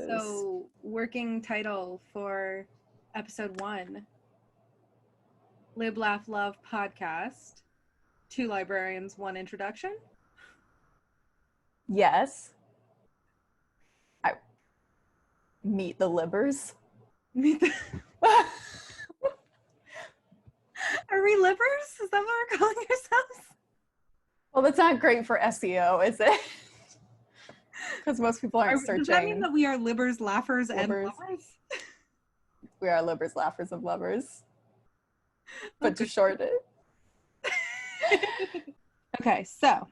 So, working title for episode 1, Lib Laugh Love Podcast, 2 librarians, 1 introduction. Yes. Meet the Libbers. Meet the... Are we Libbers? Is that what we're calling ourselves? Well, that's not great for SEO, is it? Because most people aren't searching. Does that mean that we are Libbers, Laughers, and Lovers? We are Libbers, Laughers, and Lovers. But to shorten it. Okay, so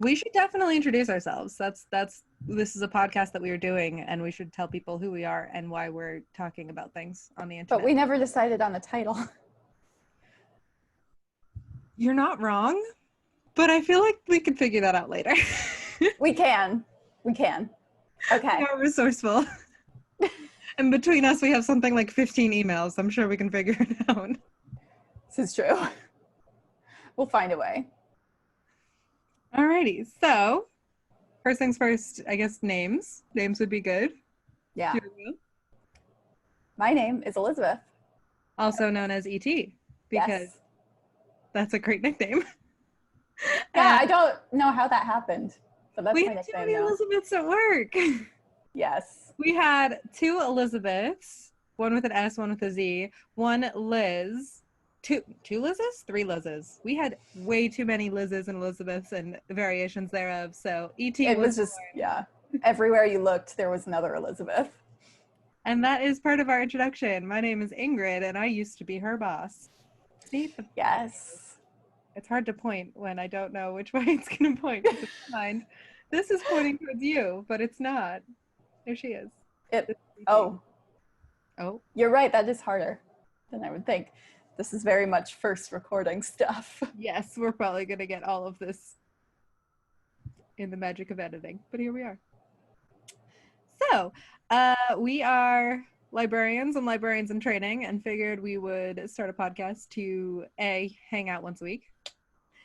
we should definitely introduce ourselves. This is a podcast that we are doing, and we should tell people who we are and why we're talking about things on the internet. But we never decided on the title. You're not wrong, but I feel like we can figure that out later. We can. Okay. We are resourceful. And between us, we have something like 15 emails. I'm sure we can figure it out. This is true. We'll find a way. Alrighty, so first things first, I guess names. Names would be good. Yeah. My name is Elizabeth. Also known as E.T. because that's a great nickname. Yeah, I don't know how that happened, but that's my nickname. We had too many Elizabeths at work. Yes. We had 2 Elizabeths, one with an S, one with a Z, 1 Liz. Two Liz's? 3 Liz's. We had way too many Liz's and Elizabeths and variations thereof. So E.T. It was just, everywhere you looked, there was another Elizabeth. And that is part of our introduction. My name is Ingrid, and I used to be her boss. See? Yes. It's hard to point when I don't know which way it's going to point. Mind. This is pointing towards you, but it's not. There she is. Oh. You're right. That is harder than I would think. This is very much first recording stuff. Yes, we're probably going to get all of this in the magic of editing, but here we are. So, we are librarians and librarians in training and figured we would start a podcast to A, hang out once a week.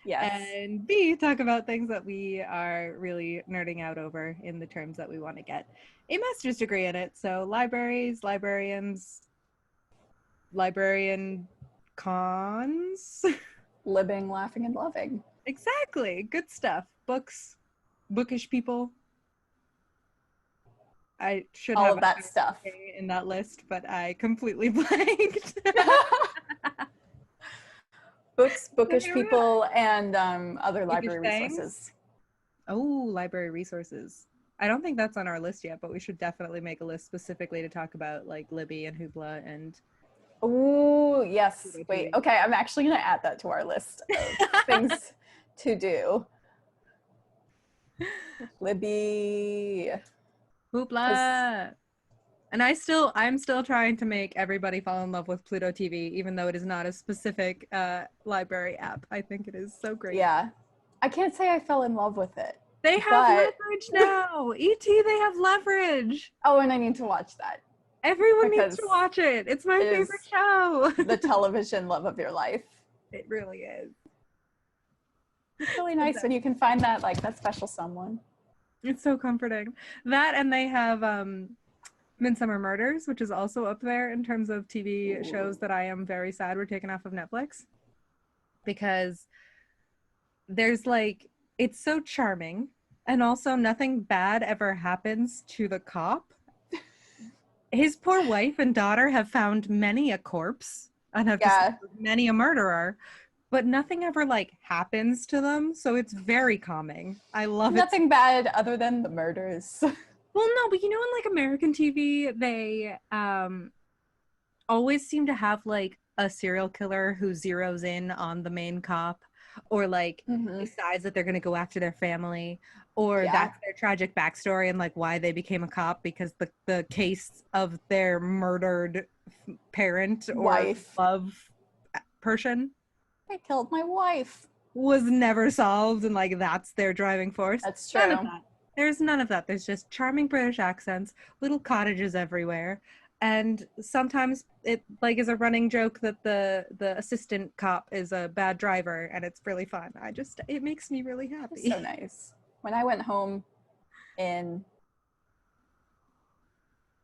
Yes. And B, talk about things that we are really nerding out over in the terms that we want to get a master's degree in it. So libraries, librarians, librarian cons. Living, laughing, and loving. Exactly. Good stuff. Books, bookish people. I should all have of that stuff in that list, but I completely blanked. Books, bookish people, and other library resources. Oh, library resources. I don't think that's on our list yet, but we should definitely make a list specifically to talk about like Libby and Hoopla and... Oh, yes. Wait, okay, I'm actually going to add that to our list of things to do. Libby. Hoopla. And I'm still trying to make everybody fall in love with Pluto TV, even though it is not a specific library app. I think it is so great. Yeah. I can't say I fell in love with it. They have leverage now. E.T., they have leverage. Oh, and I need to watch that. Everyone needs to watch it. It's my favorite show. The television love of your life. It really is. It's really nice when you can find that special someone. It's so comforting. That, and they have Midsummer Murders, which is also up there in terms of TV shows that I am very sad were taken off of Netflix. Because there's it's so charming, and also nothing bad ever happens to the cop. His poor wife and daughter have found many a corpse and have discovered many a murderer, but nothing ever happens to them, so it's very calming. I love it. Nothing bad other than the murders. Well, no, but in American TV, they always seem to have a serial killer who zeroes in on the main cop, or decides that they're going to go after their family, or that's their tragic backstory and why they became a cop, because the case of their murdered parent or wife, love person, I killed my wife, was never solved, and that's their driving force. That's true. None of that. There's none of that. There's just charming British accents, little cottages everywhere. And sometimes it is a running joke that the assistant cop is a bad driver, and it's really fun. It makes me really happy. So nice. When I went home in,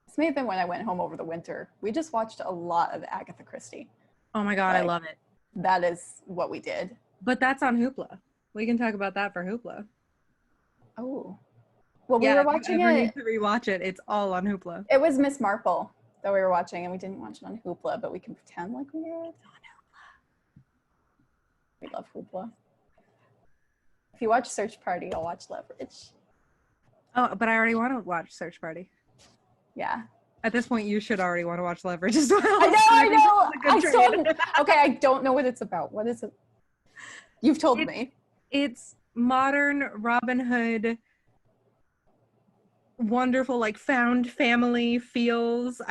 this may have been when I went home over the winter. We just watched a lot of Agatha Christie. Oh my God, I love it. That is what we did. But that's on Hoopla. We can talk about that for Hoopla. Oh. Well, we were watching it. Need to rewatch it. It's all on Hoopla. It was Miss Marple that we were watching, and we didn't watch it on Hoopla, but we can pretend like we did. On Hoopla. We love Hoopla. If you watch Search Party, I'll watch Leverage. Oh, but I already want to watch Search Party. Yeah. At this point, you should already want to watch Leverage as well. I know. Okay, I don't know what it's about. What is it? You've told me. It's modern Robin Hood, wonderful, like found family feels.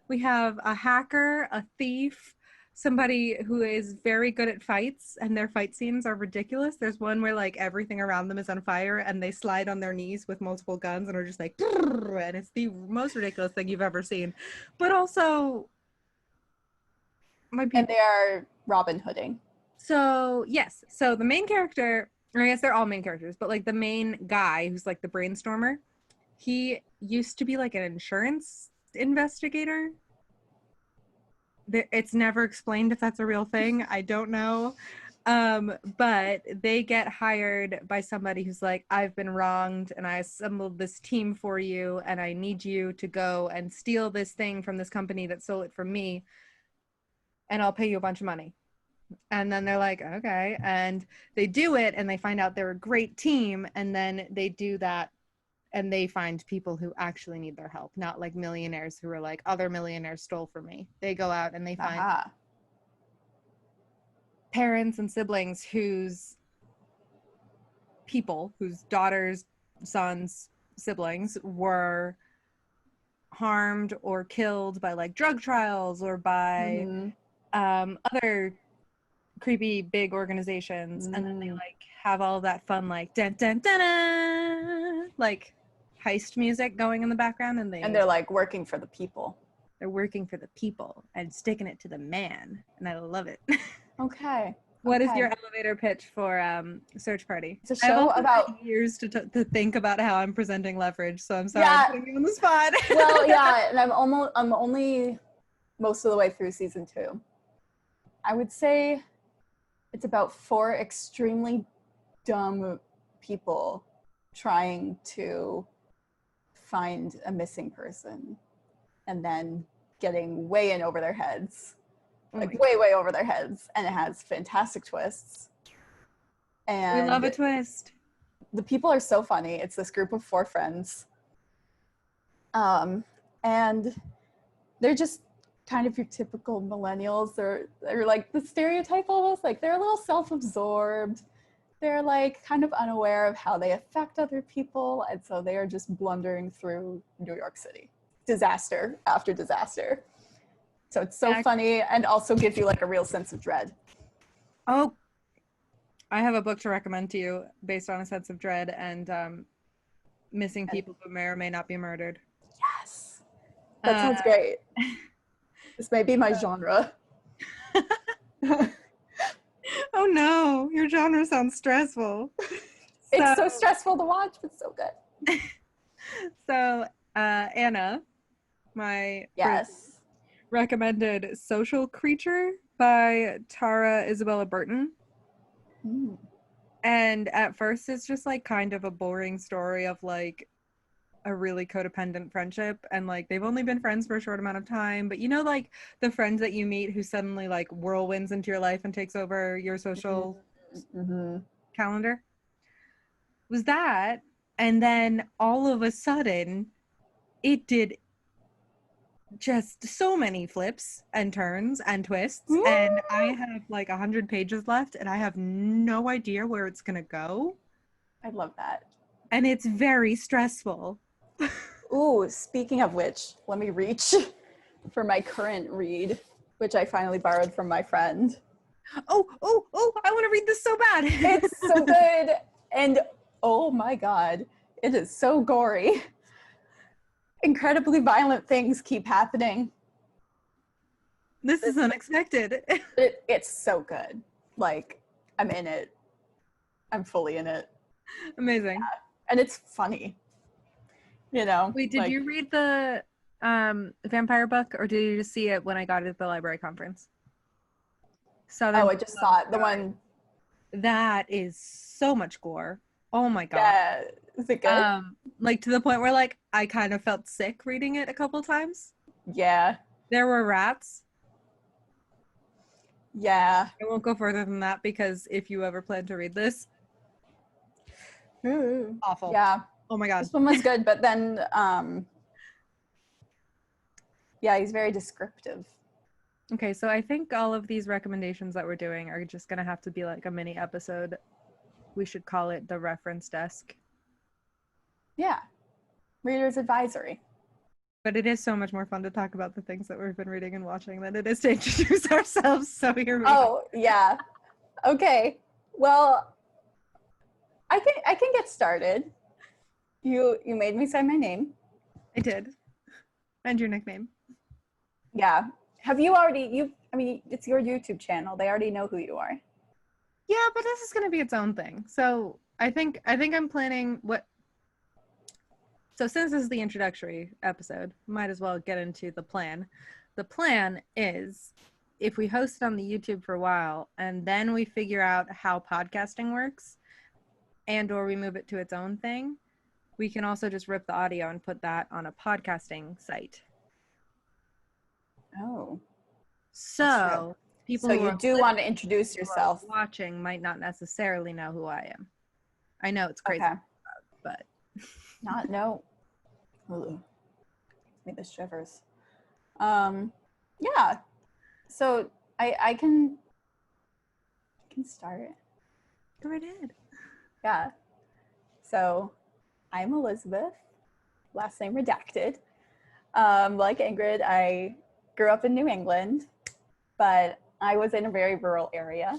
We have a hacker, a thief, somebody who is very good at fights, and their fight scenes are ridiculous. There's one where like everything around them is on fire and they slide on their knees with multiple guns and are just like, and it's the most ridiculous thing you've ever seen. But also, and they are Robin Hooding. So yes, so the main character, or I guess they're all main characters, but like the main guy who's like the brainstormer, he used to be like an insurance investigator. It's never explained if that's a real thing. I don't know. But they get hired by somebody who's like, I've been wronged and I assembled this team for you and I need you to go and steal this thing from this company that stole it from me and I'll pay you a bunch of money. And then they're like, okay. And they do it and they find out they're a great team, and then they do that and they find people who actually need their help, not like millionaires who are like, other millionaires stole from me. They go out and they find parents and siblings whose daughters, sons, siblings were harmed or killed by like drug trials or by other creepy big organizations. And then they like have all of that fun like dun dun dun dun, like heist music going in the background, and they're like working for the people. They're working for the people and sticking it to the man, and I love it. Okay. What is your elevator pitch for Search Party? It's a show about years to think about how I'm presenting Leverage, so I'm sorry I'm putting you on the spot. Well, yeah, and I'm only most of the way through season 2. I would say it's about 4 extremely dumb people trying to find a missing person and then getting way in over their heads. Way over their heads, and it has fantastic twists. And we love a twist. The people are so funny. It's this group of 4 friends. And they're just kind of your typical millennials. They're like the stereotype almost, like they're a little self-absorbed. They're like kind of unaware of how they affect other people, and so they are just blundering through New York City. Disaster after disaster. So it's so funny and also gives you like a real sense of dread. Oh, I have a book to recommend to you based on a sense of dread and missing people who may or may not be murdered. Yes. That sounds great. This may be my genre. Oh no, your genre sounds stressful. It's so stressful to watch, but so good. So Anna, my recommended Social Creature by Tara Isabella Burton. And at first it's just like kind of a boring story of like a really codependent friendship, and like they've only been friends for a short amount of time, but you know, like the friends that you meet who suddenly like whirlwinds into your life and takes over your social calendar, was that. And then all of a sudden it did just so many flips and turns and twists. Ooh. And I have like 100 pages left and I have no idea where it's gonna go. I love that. And it's very stressful. Ooh, speaking of which, let me reach for my current read, which I finally borrowed from my friend. Oh, I want to read this so bad. It's so good. And oh my God, it is so gory. Incredibly violent things keep happening. This is unexpected. It's so good. Like, I'm in it. I'm fully in it. Amazing. And it's funny, you know. Wait, did you read the vampire book, or did you just see it when I got it at the library conference? I just saw it. The one that is so much gore. Oh my god. Yeah, is it good? Like to the point where like I kind of felt sick reading it a couple times. Yeah. There were rats. Yeah. I won't go further than that because if you ever plan to read this, awful. Yeah. Oh my god. This one was good, but then yeah, he's very descriptive. Okay, so I think all of these recommendations that we're doing are just gonna have to be like a mini episode. We should call it the reference desk. Yeah. Reader's advisory. But it is so much more fun to talk about the things that we've been reading and watching than it is to introduce ourselves. So here we go. Oh, yeah. Okay. Well, I can get started. You made me say my name. I did. And your nickname. Yeah. Have you already I mean, it's your YouTube channel. They already know who you are. Yeah, but this is gonna be its own thing. So I think I'm planning so since this is the introductory episode, might as well get into the plan. The plan is if we host it on the YouTube for a while and then we figure out how podcasting works and or we move it to its own thing, we can also just rip the audio and put that on a podcasting site. Oh. So people you do want to introduce yourself. Watching might not necessarily know who I am. I know it's crazy, but no. Ooh. Me the shivers. Yeah. So I can start. Go right ahead. Yeah. So I'm Elizabeth, last name redacted. Like Ingrid, I grew up in New England, but I was in a very rural area.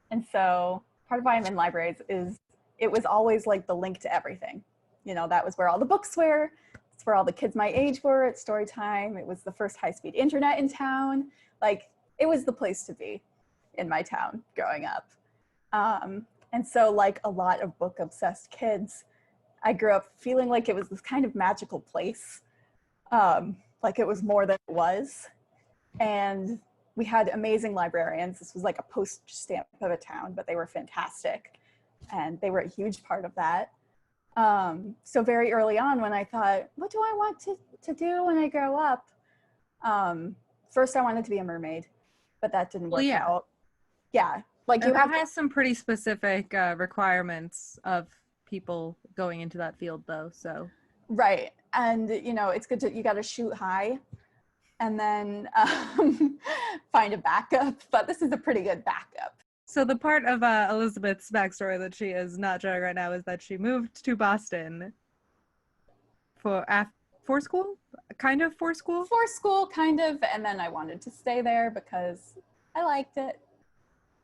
And so part of why I'm in libraries is it was always like the link to everything. You know, that was where all the books were. It's where all the kids my age were at story time. It was the first high-speed internet in town. Like, it was the place to be in my town growing up. And so like a lot of book-obsessed kids, I grew up feeling like it was this kind of magical place. Like it was more than it was. And we had amazing librarians. This was like a postage stamp of a town, but they were fantastic. And they were a huge part of that. So very early on when I thought, what do I want to do when I grow up? First I wanted to be a mermaid, but that didn't work out. Yeah. Like you have some pretty specific requirements of people going into that field though, so. Right. And you know, it's good you got to shoot high and then find a backup, but this is a pretty good backup. So the part of Elizabeth's backstory that she is not showing right now is that she moved to Boston for school, kind of for school? For school, kind of, and then I wanted to stay there because I liked it.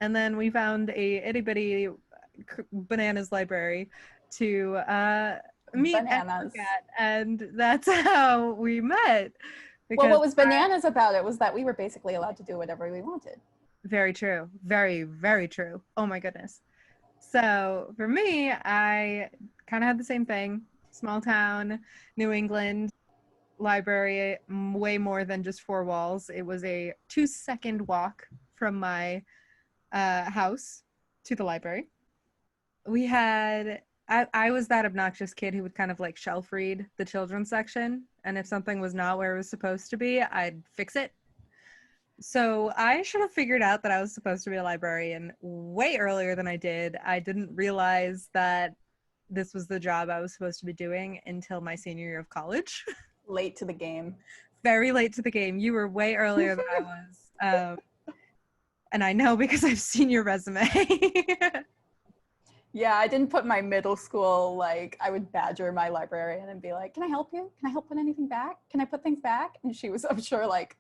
And then we found a itty-bitty bananas library to meet bananas. And that's how we met. Well, what was bananas about it was that we were basically allowed to do whatever we wanted. Very true. Very, very true. Oh my goodness. So for me, I kind of had the same thing. Small town, New England, library, way more than just four walls. It was a 2-second walk from my house to the library. I was that obnoxious kid who would kind of like shelf read the children's section. And if something was not where it was supposed to be, I'd fix it. So I should have figured out that I was supposed to be a librarian way earlier than I did. I didn't realize that this was the job I was supposed to be doing until my senior year of college. Late to the game. Very late to the game. You were way earlier than I was. And I know because I've seen your resume. Yeah, I didn't put my middle school, like, I would badger my librarian and be like, can I help you? Can I help put anything back? Can I put things back? And she was, I'm sure, like,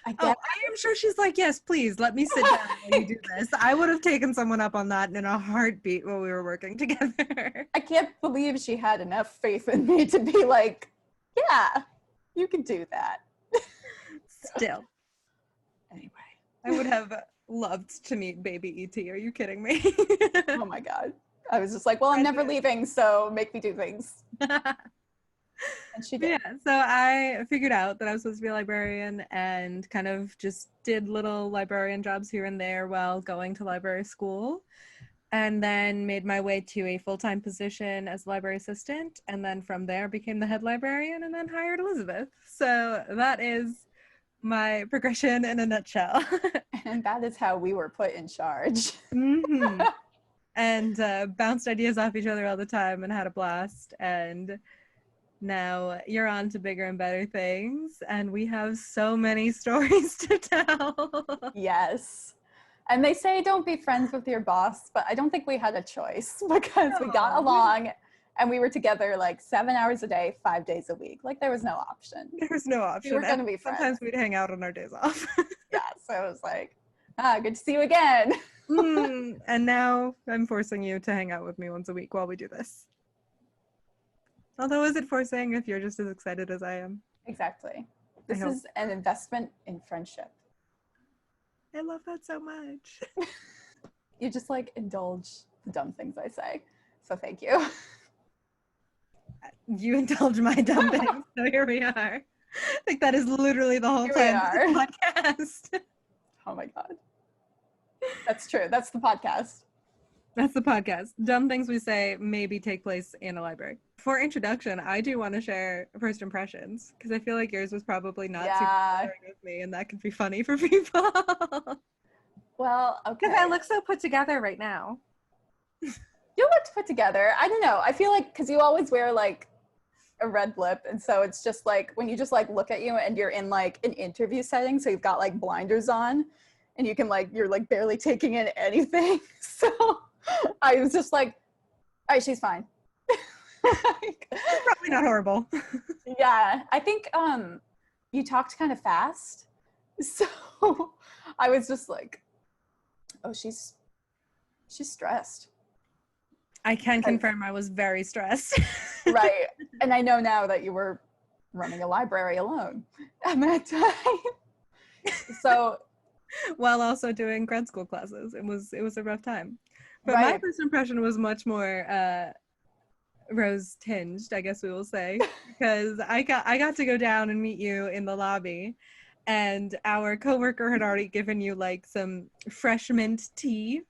I am sure she's like, yes, please, let me sit down while you do this. I would have taken someone up on that in a heartbeat while we were working together. I can't believe she had enough faith in me to be like, yeah, you can do that. Still. Anyway. I would have loved to meet baby E.T. Are you kidding me? Oh my God. I was just like, well, I'm never leaving, so make me do things. And she did. Yeah, so I figured out that I was supposed to be a librarian and kind of just did little librarian jobs here and there while going to library school, and then made my way to a full-time position as a library assistant, and then from there became the head librarian and then hired Elizabeth. So that is my progression in a nutshell. And that is how we were put in charge. Mm-hmm. And bounced ideas off each other all the time and had a blast. And now you're on to bigger and better things, and we have so many stories to tell. Yes. And they say don't be friends with your boss, but I don't think we had a choice because we got along and we were together like 7 hours a day, 5 days a week. Like there was no option. There was no option. We were going to be friends. Sometimes we'd hang out on our days off. Yeah, so it was like, good to see you again. And now I'm forcing you to hang out with me once a week while we do this. Although, is it forcing if you're just as excited as I am? Exactly. This is an investment in friendship. I love that so much. You just like indulge the dumb things I say. So thank you. You indulge my dumb things, so here we are. I think that is literally the whole plan of the podcast. Oh my God. That's true. That's the podcast. That's the podcast. Dumb things we say maybe take place in a library. For introduction, I do want to share first impressions because I feel like yours was probably not super boring with me, and that could be funny for people. Well, okay. Because I look so put together right now. You looked put together. I don't know. I feel like because you always wear like a red lip, and so it's just like when you just like look at you and you're in like an interview setting, so you've got like blinders on, and you can like you're like barely taking in anything. So I was just like, all right, she's fine. Probably not horrible. Yeah, I think you talked kind of fast, so I was just like, oh, she's stressed. I can confirm I was very stressed. Right, and I know now that you were running a library alone at that time. So while also doing grad school classes, it was a rough time. But right. My first impression was much more rose tinged, I guess we will say, because I got to go down and meet you in the lobby, and our coworker had already given you like some fresh mint tea.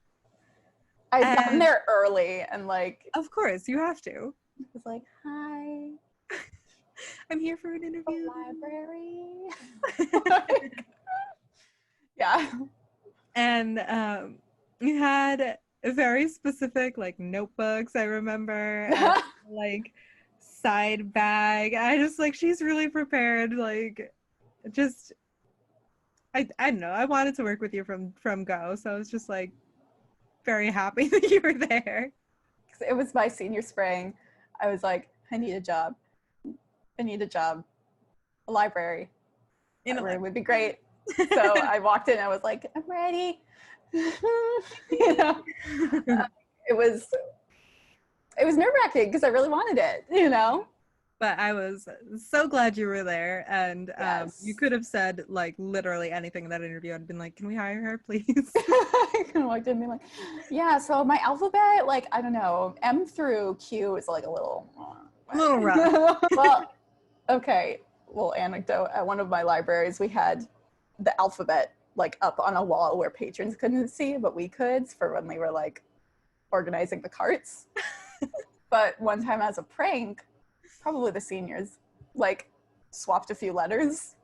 I'd gotten there early and like, of course you have to. I was like, hi, I'm here for an interview. Library. Yeah. And you had very specific like notebooks, I remember, and, like side bag. I just like, she's really prepared. Like, just I don't know. I wanted to work with you from go, so I was just like very happy that you were there. It was my senior spring. I was like, I need a job. A library. Library would be great. So I walked in. I was like, I'm ready. You know, it was nerve-wracking because I really wanted it, you know. But I was so glad you were there, and yes. You could have said like literally anything in that interview. I'd been like, "Can we hire her, please?" I could have walked in and be like, "Yeah." So my alphabet, like I don't know, M through Q is like a little rough. Well, okay. Well, anecdote. At one of my libraries, we had the alphabet like up on a wall where patrons couldn't see, but we could for when we were like organizing the carts. But one time as a prank, probably the seniors like swapped a few letters,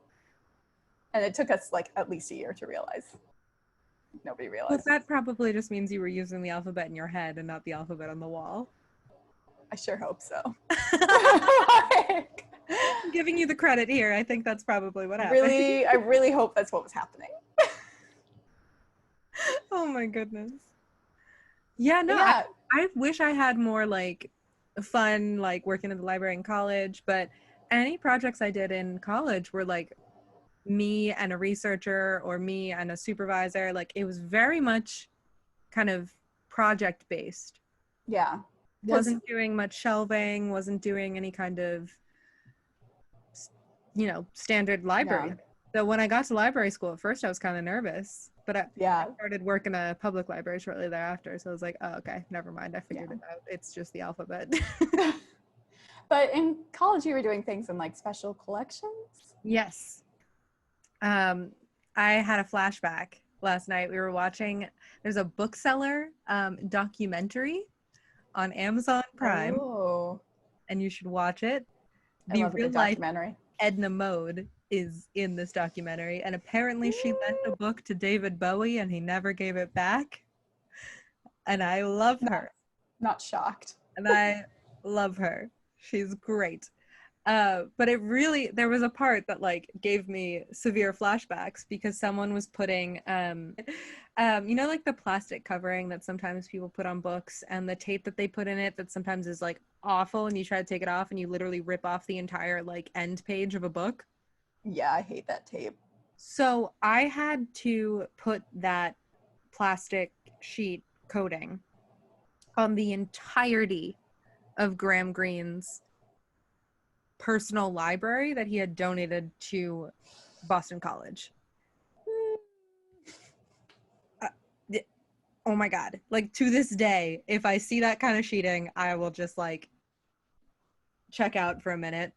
and it took us like at least a year to realize. Nobody realized. But that probably just means you were using the alphabet in your head and not the alphabet on the wall. I sure hope so. I'm giving you the credit here. I think that's probably what happened. I really hope that's what was happening. Oh my goodness. Yeah, no, yeah. I wish I had more like fun, like working in the library in college, but any projects I did in college were like me and a researcher or me and a supervisor. Like it was very much kind of project based. Yeah. Wasn't doing much shelving, wasn't doing any kind of, standard library. Yeah. So when I got to library school at first, I was kind of nervous But I Yeah. started working at a public library shortly thereafter, so I was like, oh, okay, never mind. I figured it out. It's just the alphabet. But in college, you were doing things in like special collections? Yes. I had a flashback last night. We were watching, there's a bookseller documentary on Amazon Prime, Oh, and you should watch it. I The love a real good life documentary. Edna Mode is in this documentary, and apparently she lent a book to David Bowie and he never gave it back. And I love her. Not shocked. And I love her. She's great. But it really, there was a part that like gave me severe flashbacks because someone was putting you know, like the plastic covering that sometimes people put on books, and the tape that they put in it that sometimes is like awful, and you try to take it off and you literally rip off the entire like end page of a book. Yeah, I hate that tape. So I had to put that plastic sheet coating on the entirety of Graham Greene's personal library that he had donated to Boston College. Oh my God. Like, to this day, if I see that kind of sheeting, I will just like check out for a minute.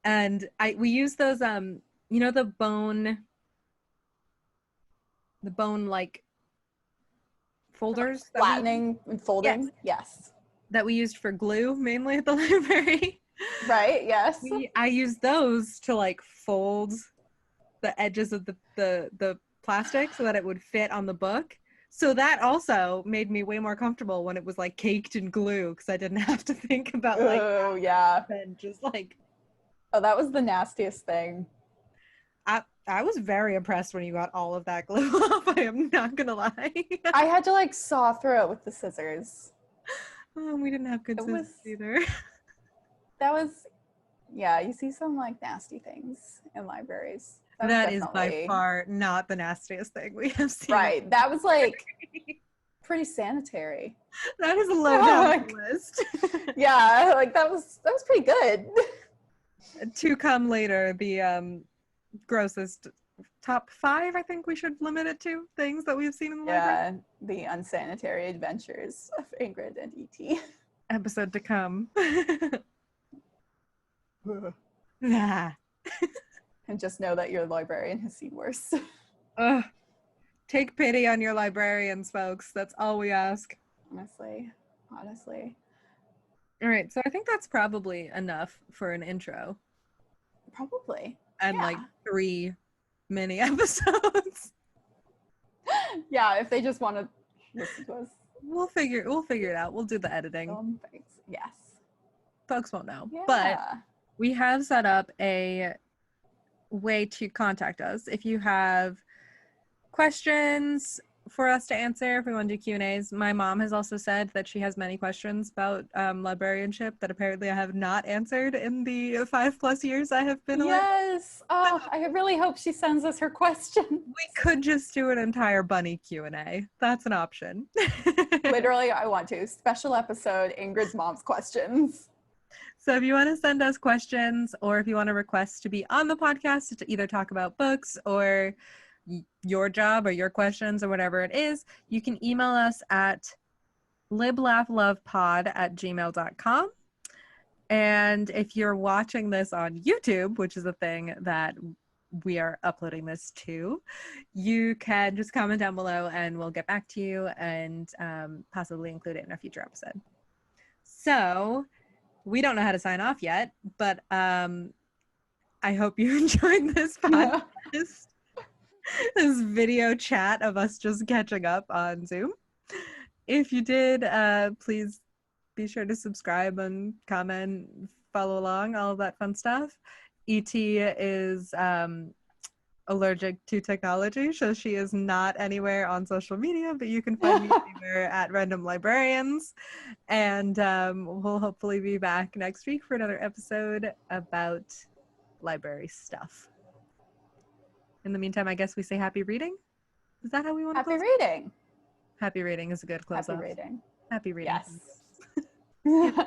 And we use those you know, the bone like folders that Flattening and folding. Yes. that we used for glue mainly at the library. Right. Yes. I used those to like fold the edges of the plastic so that it would fit on the book. So that also made me way more comfortable when it was like caked in glue, because I didn't have to think about like, oh yeah, and just like, oh, that was the nastiest thing. I was very impressed when you got all of that glue off. I am not gonna lie. I had to like saw through it with the scissors. Oh, we didn't have good scissors either. That was, yeah, you see some like nasty things in libraries. That is by far not the nastiest thing we have seen. Right. That was like pretty sanitary. That is a low down list. Yeah, like that was pretty good. To come later, the grossest top 5, I think we should limit it to, things that we've seen in the library. Yeah, the unsanitary adventures of Ingrid and E.T. Episode to come. And just know that your librarian has seen worse. Take pity on your librarians, folks. That's all we ask. Honestly. All right, so I think that's probably enough for an intro. Probably. And like 3 mini episodes. Yeah, if they just want to listen to us. We'll figure it out. We'll do the editing. Yes. Folks won't know. Yeah. But we have set up a way to contact us. If you have questions for us to answer, if we want to do Q&As. My mom has also said that she has many questions about librarianship that apparently I have not answered in the 5+ years I have been alive. Yes. Oh, I really hope she sends us her question. We could just do an entire bunny Q&A. That's an option. Literally, I want to. Special episode, Ingrid's mom's questions. So if you want to send us questions, or if you want to request to be on the podcast to either talk about books or your job or your questions or whatever it is, you can email us at liblaughlovepod@gmail.com. And if you're watching this on YouTube, which is a thing that we are uploading this to, you can just comment down below and we'll get back to you and possibly include it in a future episode. So we don't know how to sign off yet, but I hope you enjoyed this podcast. This video chat of us just catching up on Zoom. If you did, please be sure to subscribe and comment, follow along, all of that fun stuff. E.T. is allergic to technology, so she is not anywhere on social media, but you can find me anywhere at Random Librarians. And we'll hopefully be back next week for another episode about library stuff. In the meantime, I guess we say happy reading. Is that how we want to close? Happy reading. Happy reading is a good close off. Happy reading. Happy reading. Yes.